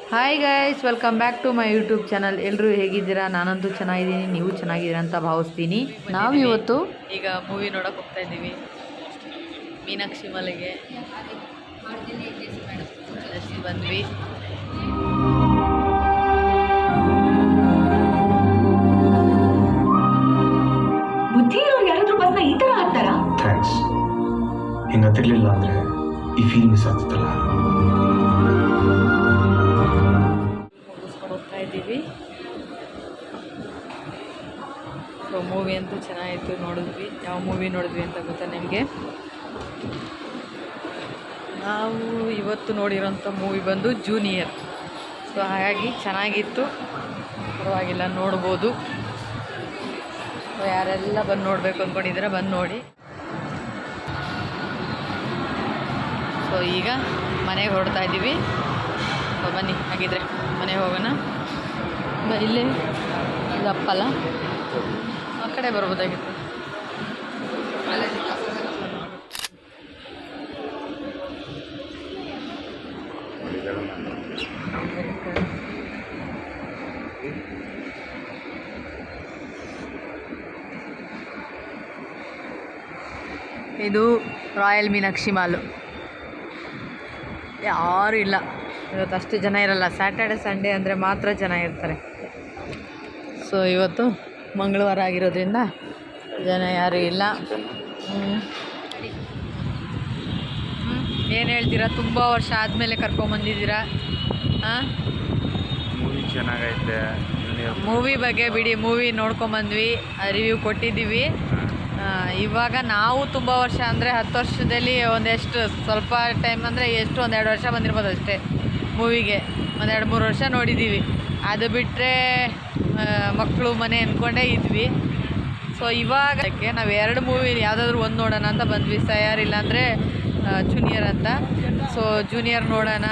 Hi guys, welcome back to my YouTube channel. ಎಲ್ಲರೂ ಹೇಗಿದ್ದೀರಾ? ನಾನಂತೂ ಚೆನ್ನಾಗಿದ್ದೀನಿ, ನೀವು ಚೆನ್ನಾಗಿದ್ದೀರಾ ಅಂತ ಭಾವಿಸ್ತೀನಿ. ನಾವು ಇವತ್ತು ಈಗ ಮೂವಿ ನೋಡೋಕೆ ಹೋಗ್ತಾ ಇದ್ದೀವಿ, ಮೀನಾಕ್ಷಿ ಮಲೆಗೆ ಬಂದ್ವಿ. ಬುದ್ಧಿ ಇರೋರು ಯಾರಾದ್ರೂ ಬಸ್ನ ಈ ತರ ಹಾಕ್ತಾರಾ? ಥ್ಯಾಂಕ್ಸ್. ಹಿಂಗತ್ತಿರ್ಲಿಲ್ಲ ಅಂದ್ರೆ ಈ ಫೀಲ್ ಮಿಸ್ ಆಗ್ತಿತ್ತಲ್ಲ. ಹೋಗ್ತಾ ಇದ್ದೀವಿ. ಸೊ ಮೂವಿ ಅಂತೂ ಚೆನ್ನಾಗಿತ್ತು, ನೋಡಿದ್ವಿ. ಯಾವ ಮೂವಿ ನೋಡಿದ್ವಿ ಅಂತ ಗೊತ್ತಾ ನಿಮಗೆ? ನಾವು ಇವತ್ತು ನೋಡಿರೋಂಥ ಮೂವಿ ಬಂದು ಜೂನಿಯರ್. ಸೊ ಹಾಗಾಗಿ ಚೆನ್ನಾಗಿತ್ತು, ಪರವಾಗಿಲ್ಲ, ನೋಡ್ಬೋದು. ಸೊ ಯಾರೆಲ್ಲ ಬಂದು ನೋಡಬೇಕು ಅಂದ್ಕೊಂಡಿದ್ದೀರಾ ಬಂದು ನೋಡಿ. ಸೊ ಈಗ ಮನೆಗೆ ಹೊರಡ್ತಾ ಇದ್ದೀವಿ. ಸೊ ಬನ್ನಿ, ಹಾಗಿದ್ರೆ ಮನೆಗೆ ಹೋಗೋಣ. ಇಲ್ಲೇ ಇದಪ್ಪಲ್ಲ, ಆ ಕಡೆ ಬರ್ಬೋದಾಗಿತ್ತು. ಇದು ರಾಯಲ್ ಮೀನಾಕ್ಷಿ ಮಾಲು. ಯಾರೂ ಇಲ್ಲ ಇವತ್ತು, ಅಷ್ಟು ಜನ ಇರಲ್ಲ. ಸ್ಯಾಟರ್ಡೆ ಸಂಡೇ ಅಂದರೆ ಮಾತ್ರ ಜನ ಇರ್ತಾರೆ. ಸೊ ಇವತ್ತು ಮಂಗಳವಾರ ಆಗಿರೋದ್ರಿಂದ ಜನ ಯಾರೂ ಇಲ್ಲ. ಏನು ಹೇಳ್ತೀರಾ? ತುಂಬ ವರ್ಷ ಆದಮೇಲೆ ಕರ್ಕೊಂಬಂದಿದ್ದೀರಾ. ಹಾಂ, ಮೂವಿ ಚೆನ್ನಾಗೈತೆ. ಮೂವಿ ಬಗ್ಗೆ ಬಿಡಿ, ಮೂವಿ ನೋಡ್ಕೊಂಬಂದ್ವಿ, ರಿವ್ಯೂ ಕೊಟ್ಟಿದ್ದೀವಿ. ಇವಾಗ ನಾವು ತುಂಬ ವರ್ಷ ಅಂದರೆ 10 ವರ್ಷದಲ್ಲಿ ಒಂದೆಷ್ಟು ಸ್ವಲ್ಪ ಟೈಮ್ ಅಂದರೆ ಎಷ್ಟು, 1-2 ವರ್ಷ ಬಂದಿರ್ಬೋದು ಅಷ್ಟೇ ಮೂವಿಗೆ. 1-2-3 ವರ್ಷ ನೋಡಿದ್ದೀವಿ. ಅದು ಬಿಟ್ಟರೆ ಮಕ್ಕಳು ಮನೆ ಅಂದ್ಕೊಂಡೇ ಇದ್ವಿ. ಸೊ ಇವಾಗ ನಾವು 2 ಮೂವಿ ಯಾವುದಾದ್ರೂ ಒಂದು ನೋಡೋಣ ಅಂತ ಬಂದ್ವಿ. ಸಯಾರ್ ಇಲ್ಲಾಂದರೆ ಜೂನಿಯರ್ ಅಂತ. ಸೊ ಜೂನಿಯರ್ ನೋಡೋಣ,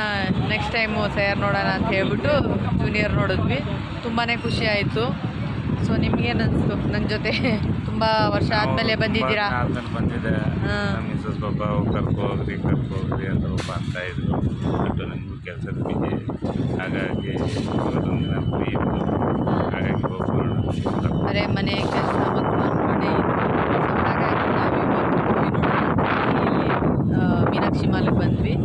ನೆಕ್ಸ್ಟ್ ಟೈಮು ಸಯಾರ್ ನೋಡೋಣ ಅಂತ ಹೇಳ್ಬಿಟ್ಟು ಜೂನಿಯರ್ ನೋಡಿದ್ವಿ. ತುಂಬಾ ಖುಷಿ ಆಯಿತು. ಸೊ ನಿಮ್ಗೇನು ಅನಿಸ್ತು? ನನ್ನ ಜೊತೆ ತುಂಬ ವರ್ಷ ಆದಮೇಲೆ ಬಂದಿದ್ದೀರಾ? ಬಂದಿದೆ. ಮಿಸಸ್ ಬಾಬಾ ಕರ್ಕೋಗ್ರಿ ಅಂತ ಅಂತ ಇದ್ರು. ಬಟ್ ನನಗೂ ಕೆಲಸದ ಬಿಜಿ, ಹಾಗಾಗಿ ಇವತ್ತೊಂದು ದಿನ ಫ್ರೀ ಇತ್ತು, ಹಾಗಾಗಿ ಹೋಗೋಣ. ಅದೇ ಮನೆ ಕೆಲಸ ಮಕ್ಕಳು ಅಂದ್ಕೊಂಡೇ ಇತ್ತು. ಹಾಗಾಗಿ ನಾವು ಇಲ್ಲಿ ಮೀನಾಕ್ಷಿ ಮಾಲ್ಗೆ ಬಂದ್ವಿ.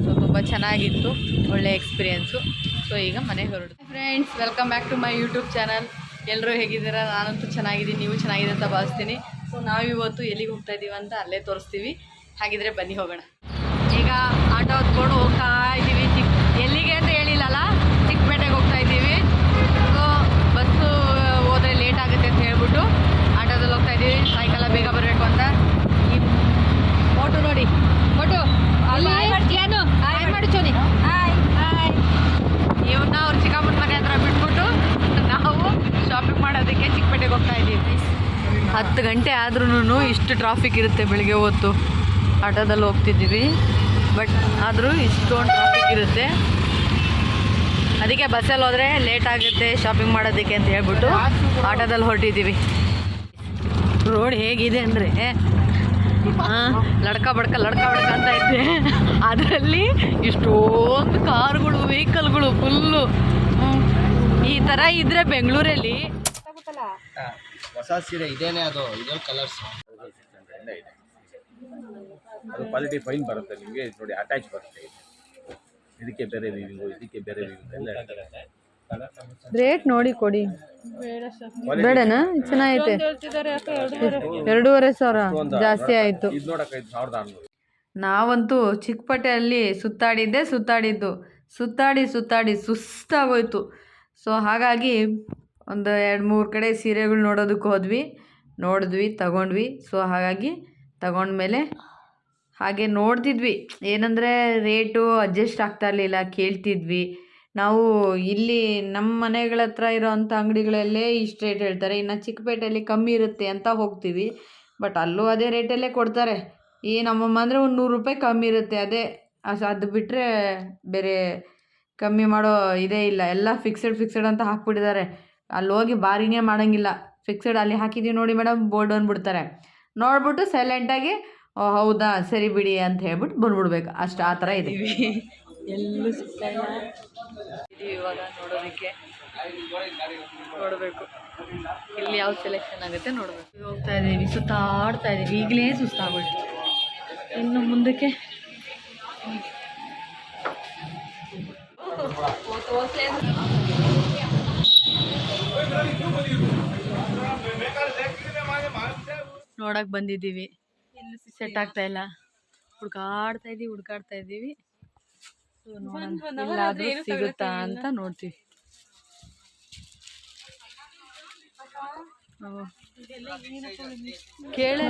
ಸೊ ತುಂಬ ಚೆನ್ನಾಗಿತ್ತು, ಒಳ್ಳೆ ಎಕ್ಸ್ಪೀರಿಯೆನ್ಸು. ಸೊ ಈಗ ಮನೆಗೆ ಹೊರಡು. Friends, welcome back to my YouTube channel. ಎಲ್ಲರೂ ಹೇಗಿದ್ದೀರಾ? ನಾನಂತೂ ಚೆನ್ನಾಗಿದ್ದೀನಿ, ನೀವು ಚೆನ್ನಾಗಿದೆ ಅಂತ ಭಾವಿಸ್ತೀನಿ. ಸೊ ನಾವಿವತ್ತು ಎಲ್ಲಿಗೆ ಹೋಗ್ತಾ ಇದ್ದೀವಿ ಅಂತ ಅಲ್ಲೇ ತೋರಿಸ್ತೀವಿ. ಹಾಗಿದ್ರೆ ಬನ್ನಿ ಹೋಗೋಣ. ಈಗ ಆಟೋ ಹೊತ್ಕೊಂಡು ಹೋಗ್ತಾ ಇದ್ದೀವಿ. ಎಲ್ಲಿಗೆ ಅಂತ ಹೇಳಿಲ್ಲಲ್ಲ, ಚಿಕ್ಕಪೇಟೆಗೆ ಹೋಗ್ತಾ ಇದ್ದೀವಿ. ಸೊ ಬಸ್ಸು ಹೋದರೆ ಲೇಟ್ ಆಗುತ್ತೆ ಅಂತ ಹೇಳ್ಬಿಟ್ಟು ಆಟೋದಲ್ಲಿ ಹೋಗ್ತಾ ಇದ್ದೀವಿ. ಸಾಯಂಕಾಲ ಬೇಗ ಬರಬೇಕು ಅಂತ. ಈ ಫೋಟೋ ನೋಡಿ, ಫೋಟೋ ಏನು ಹಾಯ್ ಮಾಡಿ ಚೋನಿ. Hi hi. ಇವನ್ನ ಅವ್ರು ಚಿಕ್ಕಮ್ಮನ ಮನೆ ಹತ್ರ ಬಿಟ್ಬಿಟ್ಟು ನಾವು ಶಾಪಿಂಗ್ ಮಾಡೋದಕ್ಕೆ ಚಿಕ್ಕಪೇಟೆಗೆ ಹೋಗ್ತಾ ಇದ್ದೀವಿ. 10 ಗಂಟೆ ಆದ್ರೂ ಇಷ್ಟು ಟ್ರಾಫಿಕ್ ಇರುತ್ತೆ ಬೆಳಿಗ್ಗೆ ಹೊತ್ತು. ಆಟೋದಲ್ಲಿ ಹೋಗ್ತಿದ್ದೀವಿ, ಬಟ್ ಆದರೂ ಇಷ್ಟೊಂದು ಟ್ರಾಫಿಕ್ ಇರುತ್ತೆ. ಅದಕ್ಕೆ ಬಸ್ಸಲ್ಲಿ ಹೋದರೆ ಲೇಟ್ ಆಗುತ್ತೆ ಶಾಪಿಂಗ್ ಮಾಡೋದಕ್ಕೆ ಅಂತ ಹೇಳ್ಬಿಟ್ಟು ಆಟೋದಲ್ಲಿ ಹೊರಟಿದ್ದೀವಿ. ರೋಡ್ ಹೇಗಿದೆ ಅಂದರೆ ಲಡ್ಕ ಬಡ್ಕ ಅಂತ ಇದೆ. ಅದರಲ್ಲಿ ಇಷ್ಟೊಂದು ಕಾರುಗಳು, ವೆಹಿಕಲ್ಗಳು ಫುಲ್ಲು. ಈ ಥರ ಇದ್ರೆ ಬೆಂಗಳೂರಲ್ಲಿ ಹೊಸ ಸೀರೆ ಇದೇನೆ, ಅದು ಇದೊಂದು ಕಲರ್ಸ್, ಅದು ಕ್ವಾಲಿಟಿ ಫೈನ್ ಬರುತ್ತೆ ನಿಮಗೆ. ನೋಡಿ, ಅಟ್ಯಾಚ್ ಬರುತ್ತೆ. ಇದಕ್ಕೆ ಬೇರೆ ವಿವಿಂಗು, ಇದಕ್ಕೆ ಬೇರೆ ವಿವಿಂಗ್ ಎಲ್ಲ ಇರುತ್ತೆ. ರೇಟ್ ನೋಡಿ ಕೊಡಿ. ಬೇಡನಾ? ಚೆನ್ನಾಗೈತೆ. 2,500 ಜಾಸ್ತಿ ಆಯಿತು. ಇದು ನೋಡಕ್ಕೆ 5,600. ನಾವಂತೂ ಚಿಕ್ಕಪೇಟೆಯಲ್ಲಿ ಸುತ್ತಾಡಿ ಸುಸ್ತಾಗೋಯ್ತು. ಸೊ ಹಾಗಾಗಿ ಒಂದು 2-3 ಕಡೆ ಸೀರೆಗಳು ನೋಡೋದಕ್ಕೆ ನೋಡಿದ್ವಿ, ತಗೊಂಡ್ವಿ. ಸೊ ಹಾಗಾಗಿ ತಗೊಂಡ್ಮೇಲೆ ಹಾಗೆ ನೋಡ್ತಿದ್ವಿ. ಏನಂದರೆ ರೇಟು ಅಡ್ಜಸ್ಟ್ ಆಗ್ತಾ ಇರಲಿಲ್ಲ, ಕೇಳ್ತಿದ್ವಿ. ನಾವು ಇಲ್ಲಿ ನಮ್ಮ ಮನೆಗಳ ಹತ್ರ ಇರೋವಂಥ ಅಂಗಡಿಗಳಲ್ಲೇ ಇಷ್ಟು ರೇಟ್ ಹೇಳ್ತಾರೆ, ಇನ್ನು ಚಿಕ್ಕಪೇಟೆಯಲ್ಲಿ ಕಮ್ಮಿ ಇರುತ್ತೆ ಅಂತ ಹೋಗ್ತೀವಿ. ಬಟ್ ಅಲ್ಲೂ ಅದೇ ರೇಟಲ್ಲೇ ಕೊಡ್ತಾರೆ. ಈ ನಮ್ಮಮ್ಮ ಅಂದರೆ ಒಂದು 100 ರೂಪಾಯಿ ಕಮ್ಮಿ ಇರುತ್ತೆ. ಅದು ಬಿಟ್ಟರೆ ಬೇರೆ ಕಮ್ಮಿ ಮಾಡೋ ಇದೇ ಇಲ್ಲ. ಎಲ್ಲ ಫಿಕ್ಸೆಡ್ ಅಂತ ಹಾಕ್ಬಿಟ್ಟಿದ್ದಾರೆ. ಅಲ್ಲಿ ಹೋಗಿ ಬಾರಿನೇ ಮಾಡೋಂಗಿಲ್ಲ. ಫಿಕ್ಸೆಡ್ ಅಲ್ಲಿ ಹಾಕಿದ್ದೀವಿ ನೋಡಿ ಮೇಡಮ್, ಬೋರ್ಡ್ ಅಂದ್ಬಿಡ್ತಾರೆ. ನೋಡ್ಬಿಟ್ಟು ಸೈಲೆಂಟಾಗಿ ಹೌದಾ ಸರಿ ಬಿಡಿ ಅಂತ ಹೇಳ್ಬಿಟ್ಟು ಬಂದ್ಬಿಡ್ಬೇಕು ಅಷ್ಟು. ಆ ಥರ ಇದೆ. ಎಲ್ಲೂ ಸಿಗ್ತಾ ಇಲ್ಲ. ಇವಾಗ ನೋಡೋದಕ್ಕೆ. ನೋಡಬೇಕು ಇಲ್ಲಿ ಯಾವ ಸೆಲೆಕ್ಷನ್ ಆಗುತ್ತೆ ನೋಡಬೇಕು. ಹೋಗ್ತಾ ಇದ್ದೀವಿ, ಸುತ್ತಾಡ್ತಾ ಇದ್ದೀವಿ. ಈಗಲೇ ಸುಸ್ತಾಗ್ಬಿಟ್ಟು ಇನ್ನು ಮುಂದಕ್ಕೆ ನೋಡಕ್ ಬಂದಿದ್ದೀವಿ. ಸೆಟ್ ಆಗ್ತಾ ಇಲ್ಲ, ಹುಡ್ಕಾಡ್ತಾ ಇದ್ದೀವಿ. ಎಲ್ಲಾದ್ರೂ ಸಿಗುತ್ತಾ ಅಂತ ನೋಡ್ತೀವಿ. ಕೇಳಿ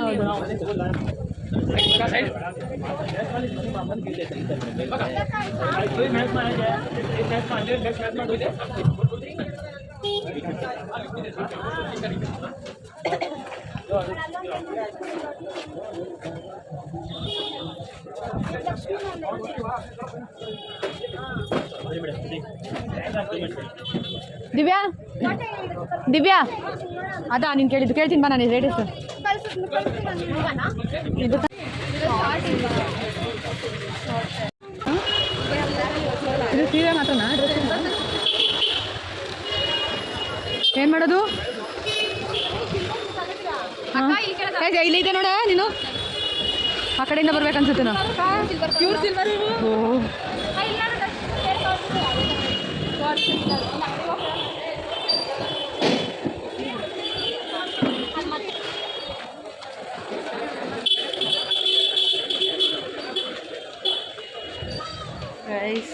ದಿವ್ಯಾ ಅದಾ ನೀನು ಕೇಳ್ತೀನಿ ಬಾ. ನಾನು ರೇಟ್ ಎಷ್ಟು ಇದು ಸೀರೆ ಮಾತ್ರನಾ? ಏನು ಮಾಡೋದು? ಇಲ್ಲಿ ಇದೆ ನೋಡ, ನೀನು ಆ ಕಡೆಯಿಂದ ಬರ್ಬೇಕನ್ಸುತ್ತೆ. ಓ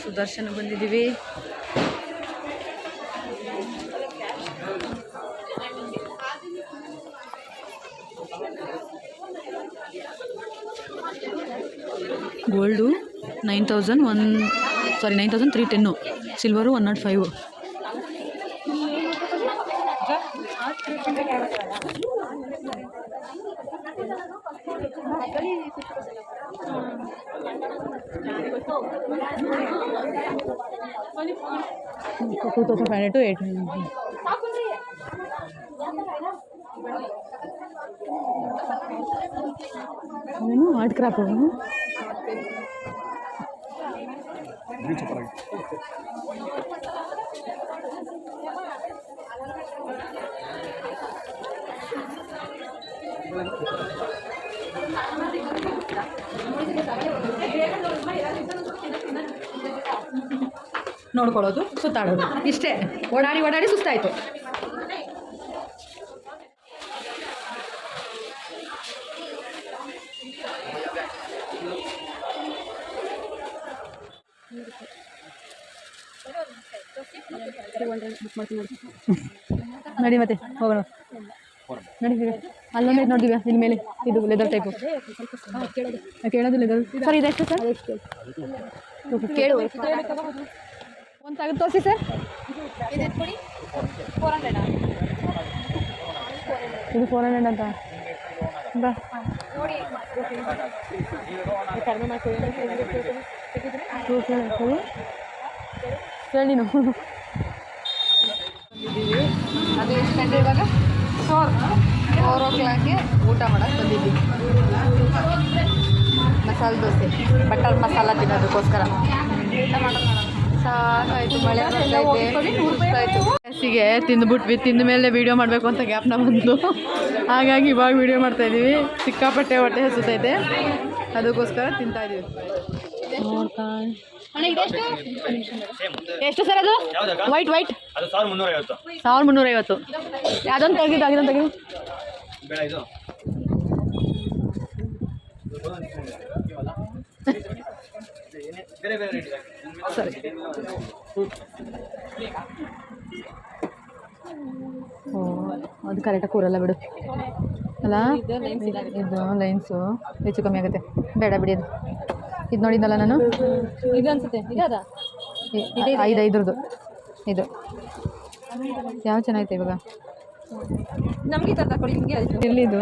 ಸುದರ್ಶನ ಬಂದಿದ್ದೀವಿ. Gold 9,310, silver 105. $2,500 to $800. Art craft ನೋಡ್ಕೊಳ್ಳೋದು, ಸುತ್ತಾಡೋದು, ಇಷ್ಟೇ. ಓಡಾಡಿ ಸುಸ್ತಾಯಿತು. ನಡಿ ಮತ್ತೆ ಹೋಗೋಣ. ನಡಿ ಅಲ್ಲೊಂದು ನೋಡಿದ್ವಿ ಇಲ್ಲಿ ಮೇಲೆ, ಇದು ಲೆದರ್ ಟೈಪು. ಕೇಳೋದು ಲೆದರ್ ಸರ್. ಇದೆಷ್ಟು ಸರ್? ಕೇಳು. ಒಂದು ತೆಗೆದು ತೋರಿಸಿ ಸರ್. ಇದು 400 ಅಂತ ಬಾ. ಕಡಿಮೆ ಮಾಡ್ಕೊಳ್ಳಿ ಹೇಳಿ. ನಾವು ಬಂದಿದ್ದೀವಿ. ಅದು ಎಷ್ಟು ಗಂಟೆ ಇವಾಗ? 4 o'clockಗೆ ಊಟ ಮಾಡೋಕ್ಕೆ ಬಂದಿದ್ದೀವಿ. ಮಸಾಲೆ ದೋಸೆ, ಬಟರ್ ಮಸಾಲ ತಿನ್ನೋದಕ್ಕೋಸ್ಕರ. ಸಾಕಾಯಿತು, ಮಳೆ ಬರ್ತಾಯಿತ್ತು. ಗ್ಯಾಸಿಗೆ ತಿಂದ್ಬಿಟ್ವಿ. ತಿಂದ ಮೇಲೆ ವೀಡಿಯೋ ಮಾಡಬೇಕು ಅಂತ ಗ್ಯಾಪ್ನ ಬಂದು, ಹಾಗಾಗಿ ಇವಾಗ ವೀಡಿಯೋ ಮಾಡ್ತಾಯಿದ್ದೀವಿ. ಸಿಕ್ಕಾಪಟ್ಟೆ ಹೊಟ್ಟೆ ಹಸುತ್ತೈತೆ, ಅದಕ್ಕೋಸ್ಕರ ತಿಂತಾಯಿದ್ದೀವಿ. ನೋಡ್ಕೊಂಡು ಎಷ್ಟು ಸರ್ ಅದು? ವೈಟ್ 1350. ಅದೊಂದು ತೆಗೆದು ಸರಿ. ಓ ಅದು ಕರೆಕ್ಟಾಗಿ ಕೂರಲ್ಲ ಬಿಡು ಅಲ್ಲ. ಇದು ಲೈನ್ಸು ಹೆಚ್ಚು ಕಮ್ಮಿ ಆಗುತ್ತೆ, ಬೇಡ ಬಿಡಿ. ಅದು ಇದು ನೋಡಿದ್ದಲ್ಲ ನಾನು, ಇದು ಅನ್ಸುತ್ತೆ. ಐದ್ರದ್ದು ಇದು ಯಾವ ಚೆನ್ನಾಗೈತೆ ಇವಾಗ. ನಮಗೆ ಎಲ್ಲಿ ಇದು?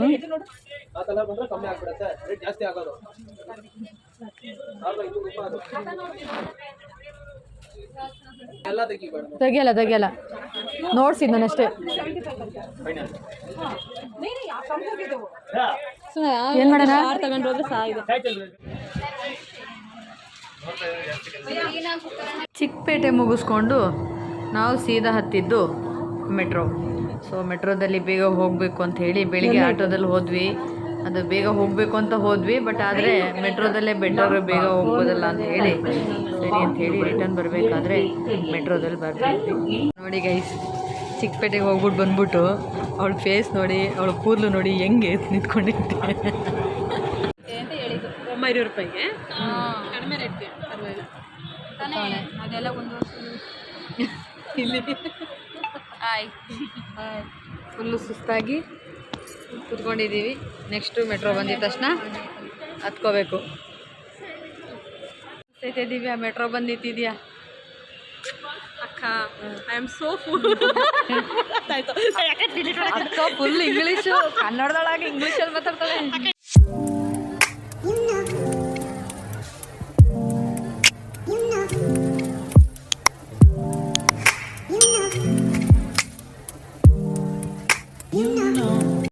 ತೆಗಿಯಲ್ಲ ನೋಡ್ಸಿದ್ ನಾನು ಅಷ್ಟೇ. ಏನು ಮಾಡೋಣ? ಚಿಕ್ಕಪೇಟೆ ಮುಗಿಸ್ಕೊಂಡು ನಾವು ಸೀದಾ ಹತ್ತಿದ್ದು ಮೆಟ್ರೋ. ಸೊ ಮೆಟ್ರೋದಲ್ಲಿ ಬೇಗ ಹೋಗಬೇಕು ಅಂತ ಹೇಳಿ ಬೆಳಿಗ್ಗೆ ಆಟೋದಲ್ಲಿ ಹೋದ್ವಿ. ಅದು ಬೇಗ ಹೋಗಬೇಕು ಅಂತ ಹೋದ್ವಿ, ಬಟ್ ಆದರೆ ಮೆಟ್ರೋದಲ್ಲೇ ಬೆಟರ್, ಬೇಗ ಹೋಗ್ಬೋದಲ್ಲ ಅಂತ ಹೇಳಿ ಸರಿ ಅಂತ ಹೇಳಿ ರಿಟರ್ನ್ ಬರಬೇಕಾದ್ರೆ ಮೆಟ್ರೋದಲ್ಲಿ ಬರ್ತಿದ್ವಿ. ನೋಡಿ ಗೈಸ್, ಚಿಕ್ಕಪೇಟೆಗೆ ಹೋಗ್ಬಿಟ್ಟು ಬಂದ್ಬಿಟ್ಟು ಅವಳ ಫೇಸ್ ನೋಡಿ, ಅವಳ ಕೂದಲು ನೋಡಿ ಹೆಂಗೆ ನಿಂತ್ಕೊಂಡಿದ್ದೆ. 900 ರೂಪಾಯಿಗೆ ಕಡಿಮೆ ರೇಟ್ಗೆ ಪರವಾಗಿಲ್ಲ ತಾನೇ. ಅದೆಲ್ಲ ಒಂದು ಇಲ್ಲಿ ಫುಲ್ಲು ಸುಸ್ತಾಗಿ ಕೂತ್ಕೊಂಡಿದ್ದೀವಿ. ನೆಕ್ಸ್ಟು ಮೆಟ್ರೋ ಬಂದಿದ ತಕ್ಷಣ ಹತ್ಕೋಬೇಕು. ದಿವ್ಯಾ ಮೆಟ್ರೋ ಬಂದಿತ್ತಿದ್ಯಾ ಅಕ್ಕ? I am so full. ಅಕ್ಕ ಫುಲ್ ಇಂಗ್ಲೀಷು, ಕನ್ನಡದೊಳಗೆ ಇಂಗ್ಲೀಷಲ್ಲಿ ಮಾತಾಡ್ತಾಳೆ. You know